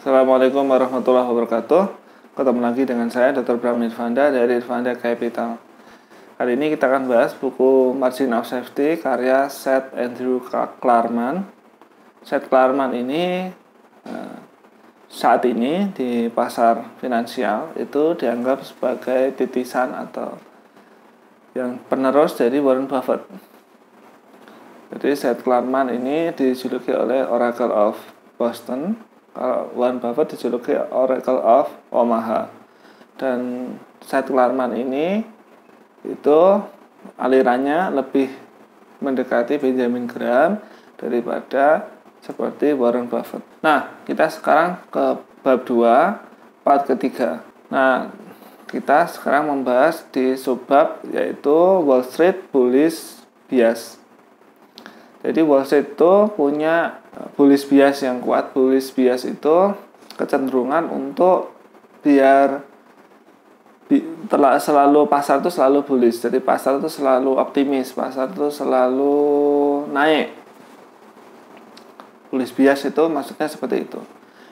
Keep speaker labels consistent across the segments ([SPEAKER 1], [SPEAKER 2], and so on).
[SPEAKER 1] Assalamualaikum warahmatullahi wabarakatuh. Ketemu lagi dengan saya Dr. Bram Nirvanda dari Nirvanda Capital. Kali ini kita akan bahas buku Margin of Safety karya Seth Andrew Klarman. Seth Klarman ini saat ini di pasar finansial itu dianggap sebagai titisan atau yang penerus dari Warren Buffett. Jadi Seth Klarman ini dijuluki oleh Oracle of Boston. Kalau Warren Buffett dijuluki Oracle of Omaha. Dan Seth Klarman ini itu alirannya lebih mendekati Benjamin Graham daripada seperti Warren Buffett. Nah, kita sekarang ke bab 2, part ketiga. Nah, kita sekarang membahas di subbab yaitu Wall Street Bullish Bias. Jadi Wall Street itu punya bullish bias yang kuat. Bullish bias itu kecenderungan untuk biar selalu pasar itu selalu bullish. Jadi pasar itu selalu optimis, pasar itu selalu naik. Bullish bias itu maksudnya seperti itu.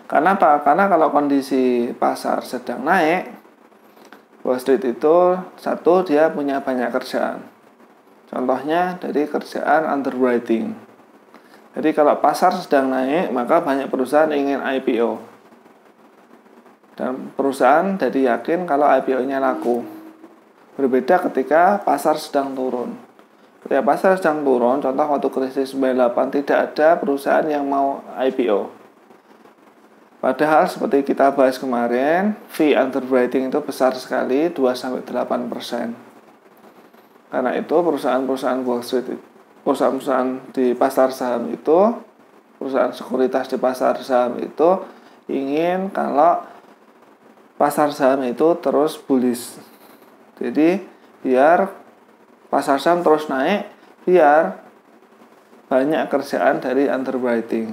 [SPEAKER 1] Karena apa? Karena kalau kondisi pasar sedang naik, Wall Street itu satu, dia punya banyak kerjaan. Contohnya dari kerjaan underwriting. Jadi kalau pasar sedang naik, maka banyak perusahaan ingin IPO. Dan perusahaan jadi yakin kalau IPO-nya laku. Berbeda ketika pasar sedang turun. Ketika pasar sedang turun, contoh waktu krisis 98, tidak ada perusahaan yang mau IPO. Padahal seperti kita bahas kemarin, fee underwriting itu besar sekali, 2-8%. Karena itu perusahaan-perusahaan Wall Street, perusahaan-perusahaan di pasar saham itu, perusahaan sekuritas di pasar saham itu ingin kalau pasar saham itu terus bullish. Jadi biar pasar saham terus naik, biar banyak kerjaan dari underwriting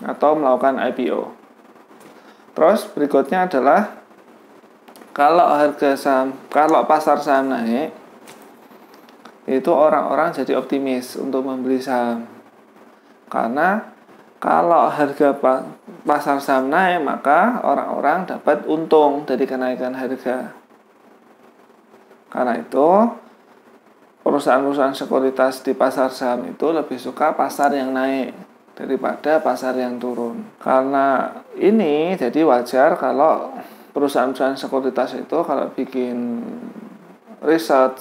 [SPEAKER 1] atau melakukan IPO. Terus berikutnya adalah kalau pasar saham naik, itu orang-orang jadi optimis untuk membeli saham. Karena kalau harga pasar saham naik, maka orang-orang dapat untung dari kenaikan harga. Karena itu, perusahaan-perusahaan sekuritas di pasar saham itu lebih suka pasar yang naik daripada pasar yang turun. Karena ini jadi wajar kalau perusahaan-perusahaan sekuritas itu kalau bikin riset,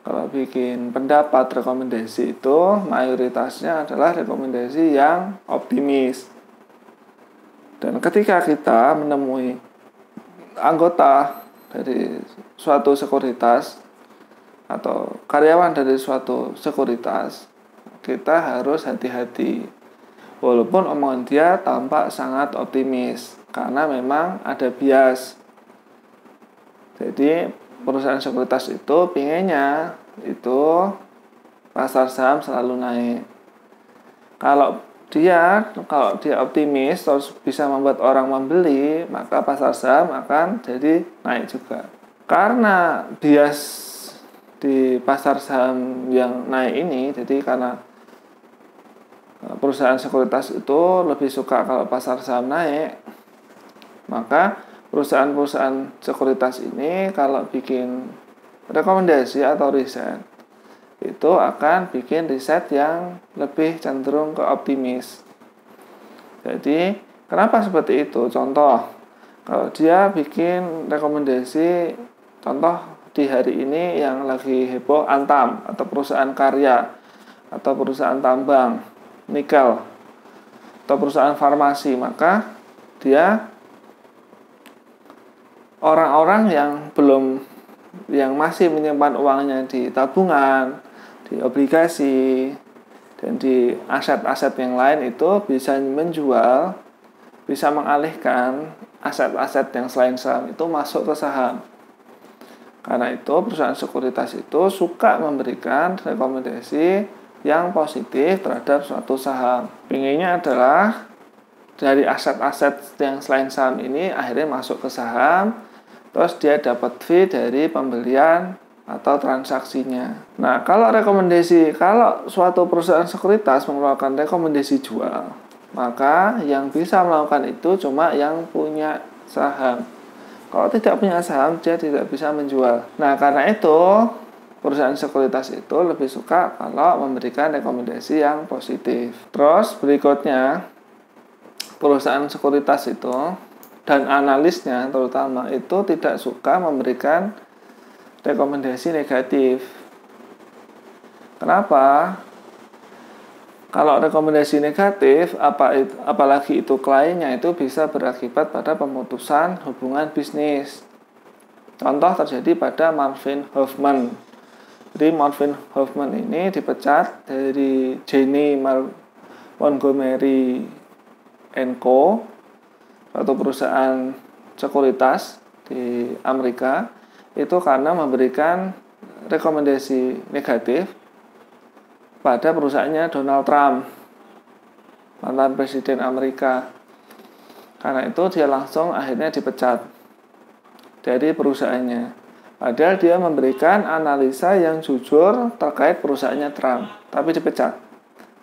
[SPEAKER 1] kalau bikin pendapat, rekomendasi itu mayoritasnya adalah rekomendasi yang optimis. Dan ketika kita menemui anggota dari suatu sekuritas atau karyawan dari suatu sekuritas, kita harus hati-hati. Walaupun omongan dia tampak sangat optimis, karena memang ada bias. Jadi perusahaan sekuritas itu pinginnya itu pasar saham selalu naik. Kalau dia optimis terus bisa membuat orang membeli, maka pasar saham akan jadi naik juga. Karena bias di pasar saham yang naik ini, jadi karena perusahaan sekuritas itu lebih suka kalau pasar saham naik, maka perusahaan-perusahaan sekuritas ini kalau bikin rekomendasi atau riset, itu akan bikin riset yang lebih cenderung ke optimis. Jadi, kenapa seperti itu? Contoh, kalau dia bikin rekomendasi, contoh di hari ini yang lagi heboh Antam, atau perusahaan karya, atau perusahaan tambang, nikel, atau perusahaan farmasi, maka dia orang-orang yang masih menyimpan uangnya di tabungan, di obligasi, dan di aset-aset yang lain itu bisa menjual, bisa mengalihkan aset-aset yang selain saham itu masuk ke saham. Karena itu perusahaan sekuritas itu suka memberikan rekomendasi yang positif terhadap suatu saham. Pinginnya adalah dari aset-aset yang selain saham ini akhirnya masuk ke saham, terus dia dapat fee dari pembelian atau transaksinya. Nah, kalau suatu perusahaan sekuritas mengeluarkan rekomendasi jual, maka yang bisa melakukan itu cuma yang punya saham. Kalau tidak punya saham, dia tidak bisa menjual. Nah, karena itu perusahaan sekuritas itu lebih suka kalau memberikan rekomendasi yang positif. Terus berikutnya, perusahaan sekuritas itu dan analisnya terutama itu tidak suka memberikan rekomendasi negatif. Kenapa? Kalau rekomendasi negatif, apalagi itu kliennya itu bisa berakibat pada pemutusan hubungan bisnis. Contoh terjadi pada Marvin Hoffman. Jadi Marvin Hoffman ini dipecat dari Janney Montgomery & Co, suatu perusahaan sekuritas di Amerika, itu karena memberikan rekomendasi negatif pada perusahaannya Donald Trump, mantan presiden Amerika. Karena itu dia langsung akhirnya dipecat dari perusahaannya. Padahal dia memberikan analisa yang jujur terkait perusahaannya Trump, tapi dipecat.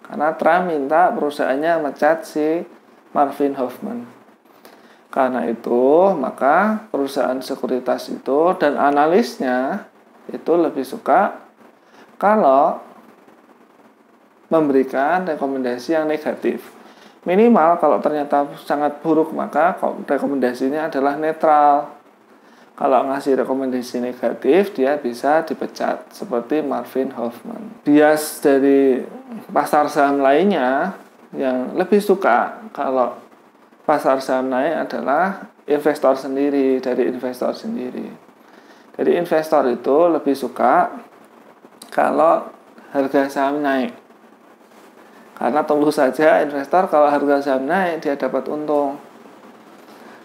[SPEAKER 1] Karena Trump minta perusahaannya mecat si Marvin Hoffman. Karena itu, maka perusahaan sekuritas itu dan analisnya itu lebih suka kalau memberikan rekomendasi yang negatif. Minimal kalau ternyata sangat buruk, maka rekomendasinya adalah netral. Kalau ngasih rekomendasi negatif, dia bisa dipecat seperti Marvin Hoffman. Bias dari pasar saham lainnya yang lebih suka kalau pasar saham naik adalah investor sendiri, dari investor sendiri. Jadi investor itu lebih suka kalau harga saham naik. Karena tentu saja investor kalau harga saham naik dia dapat untung.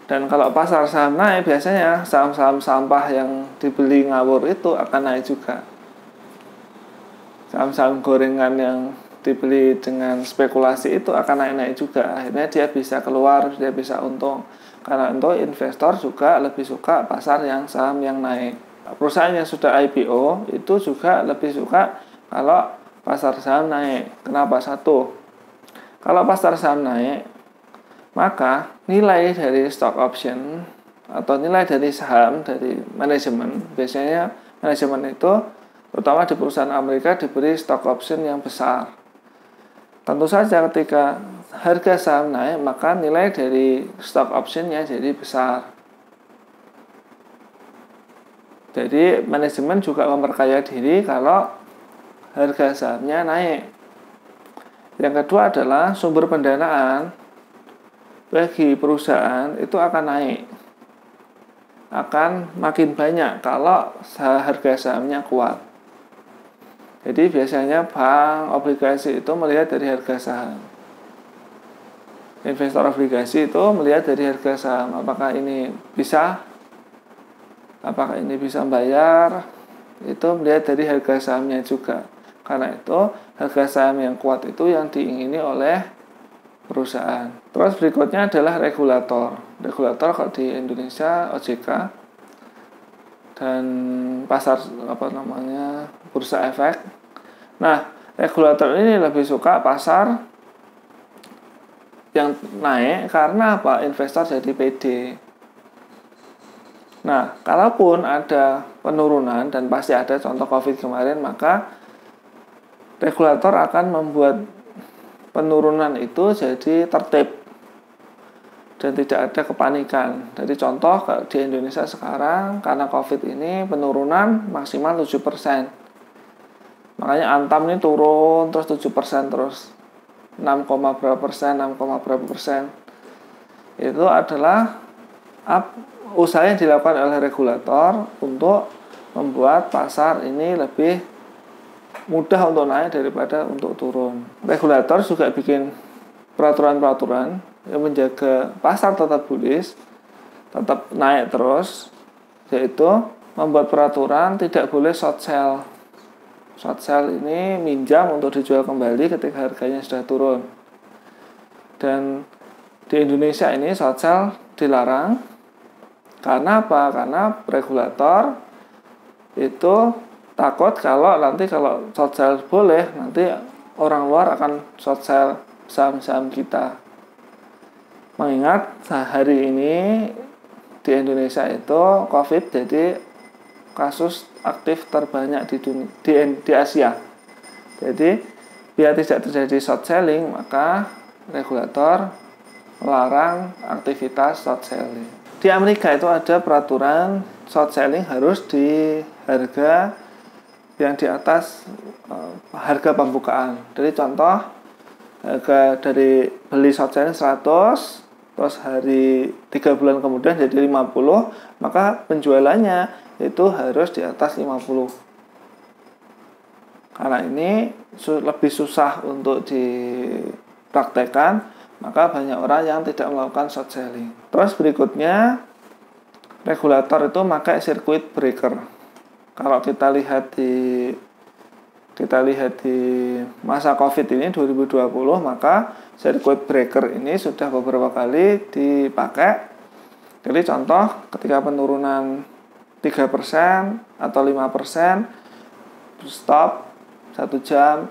[SPEAKER 1] Dan kalau pasar saham naik biasanya saham-saham sampah yang dibeli ngawur itu akan naik juga. Saham-saham gorengan yang dibeli dengan spekulasi itu akan naik-naik juga. Akhirnya dia bisa keluar, dia bisa untung. Karena itu investor juga lebih suka pasar yang saham yang naik. Perusahaan yang sudah IPO itu juga lebih suka kalau pasar saham naik. Kenapa? Satu, kalau pasar saham naik, maka nilai dari stock option atau nilai dari saham dari manajemen, biasanya manajemen itu terutama di perusahaan Amerika diberi stock option yang besar. Tentu saja ketika harga saham naik, maka nilai dari stock optionnya jadi besar. Jadi manajemen juga memperkaya diri kalau harga sahamnya naik. Yang kedua adalah sumber pendanaan bagi perusahaan itu akan naik. Akan makin banyak kalau harga sahamnya kuat. Jadi biasanya bank obligasi itu melihat dari harga saham. Investor obligasi itu melihat dari harga saham. Apakah ini bisa bayar? Itu melihat dari harga sahamnya juga. Karena itu harga saham yang kuat itu yang diingini oleh perusahaan. Terus berikutnya adalah regulator. Regulator kalau di Indonesia OJK dan pasar bursa efek. Nah, regulator ini lebih suka pasar yang naik karena apa? Investor jadi pede. Nah, kalaupun ada penurunan dan pasti ada contoh Covid kemarin, maka regulator akan membuat penurunan itu jadi tertib dan tidak ada kepanikan. Jadi contoh di Indonesia sekarang karena Covid ini penurunan maksimal 7%. Makanya Antam ini turun terus 7% terus 6, berapa persen. Itu adalah usaha yang dilakukan oleh regulator untuk membuat pasar ini lebih mudah untuk naik daripada untuk turun. Regulator juga bikin peraturan-peraturan yang menjaga pasar tetap bullish, tetap naik terus, yaitu membuat peraturan tidak boleh short sell. Short sell ini minjam untuk dijual kembali ketika harganya sudah turun. Dan di Indonesia ini short sell dilarang. Karena apa? Karena regulator itu takut kalau short sell boleh, nanti orang luar akan short sell saham-saham kita. Mengingat hari ini di Indonesia itu COVID jadi kasus aktif terbanyak di Asia. Jadi biar tidak terjadi short selling, maka regulator melarang aktivitas short selling. Di Amerika itu ada peraturan short selling harus di harga yang di atas harga pembukaan. Jadi contoh, harga dari beli short selling 100, terus hari 3 bulan kemudian jadi 50, maka penjualannya itu harus di atas 50. Karena ini lebih susah untuk dipraktekkan, maka banyak orang yang tidak melakukan short selling. Terus berikutnya, regulator itu pakai circuit breaker. Kalau kita lihat di masa COVID ini 2020, maka circuit breaker ini sudah beberapa kali dipakai. Jadi contoh ketika penurunan 3% atau 5%, stop 1 jam,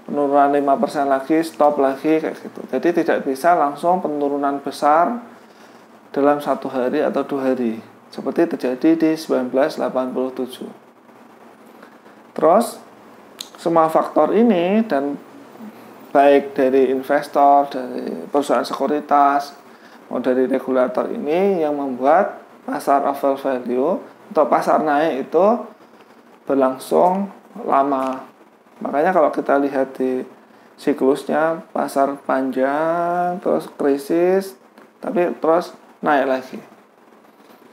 [SPEAKER 1] penurunan 5% lagi, stop lagi, kayak gitu. Jadi tidak bisa langsung penurunan besar dalam 1 hari atau 2 hari, seperti terjadi di 1987. Terus semua faktor ini, dan baik dari investor, dari perusahaan sekuritas, mau dari regulator ini, yang membuat pasar over value atau pasar naik itu berlangsung lama. Makanya kalau kita lihat di siklusnya, pasar panjang, terus krisis, tapi terus naik lagi.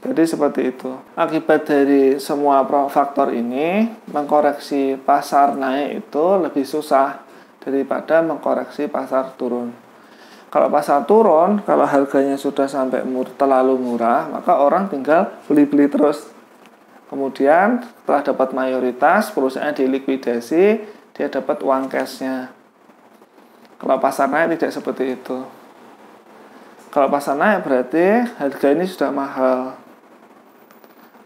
[SPEAKER 1] Jadi seperti itu. Akibat dari semua faktor ini, mengkoreksi pasar naik itu lebih susah daripada mengkoreksi pasar turun. Kalau pasar turun, kalau harganya sudah sampai terlalu murah, maka orang tinggal beli-beli terus. Kemudian setelah dapat mayoritas, perusahaan dilikuidasi, dia dapat uang cashnya. Kalau pasar naik tidak seperti itu. Kalau pasar naik berarti harga ini sudah mahal.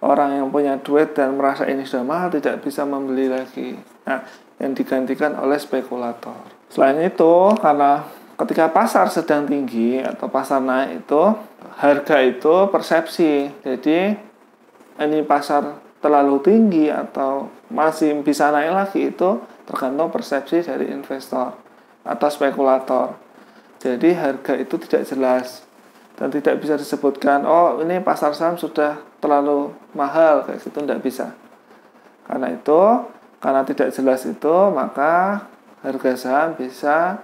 [SPEAKER 1] Orang yang punya duit dan merasa ini sudah mahal tidak bisa membeli lagi. Nah, yang digantikan oleh spekulator. Selain itu, karena ketika pasar sedang tinggi atau pasar naik itu, harga itu persepsi. Jadi, ini pasar terlalu tinggi atau masih bisa naik lagi, itu tergantung persepsi dari investor atau spekulator. Jadi, harga itu tidak jelas dan tidak bisa disebutkan, oh ini pasar saham sudah terlalu mahal, kayak gitu, tidak bisa. Karena tidak jelas itu, maka harga saham bisa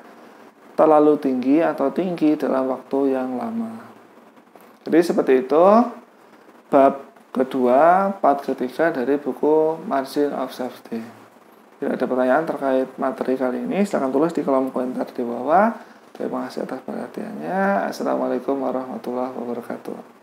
[SPEAKER 1] terlalu tinggi atau tinggi dalam waktu yang lama. Jadi seperti itu bab kedua, part ketiga dari buku Margin of Safety. Jika ada pertanyaan terkait materi kali ini, silakan tulis di kolom komentar di bawah. Terima kasih atas perhatiannya. Assalamualaikum warahmatullahi wabarakatuh.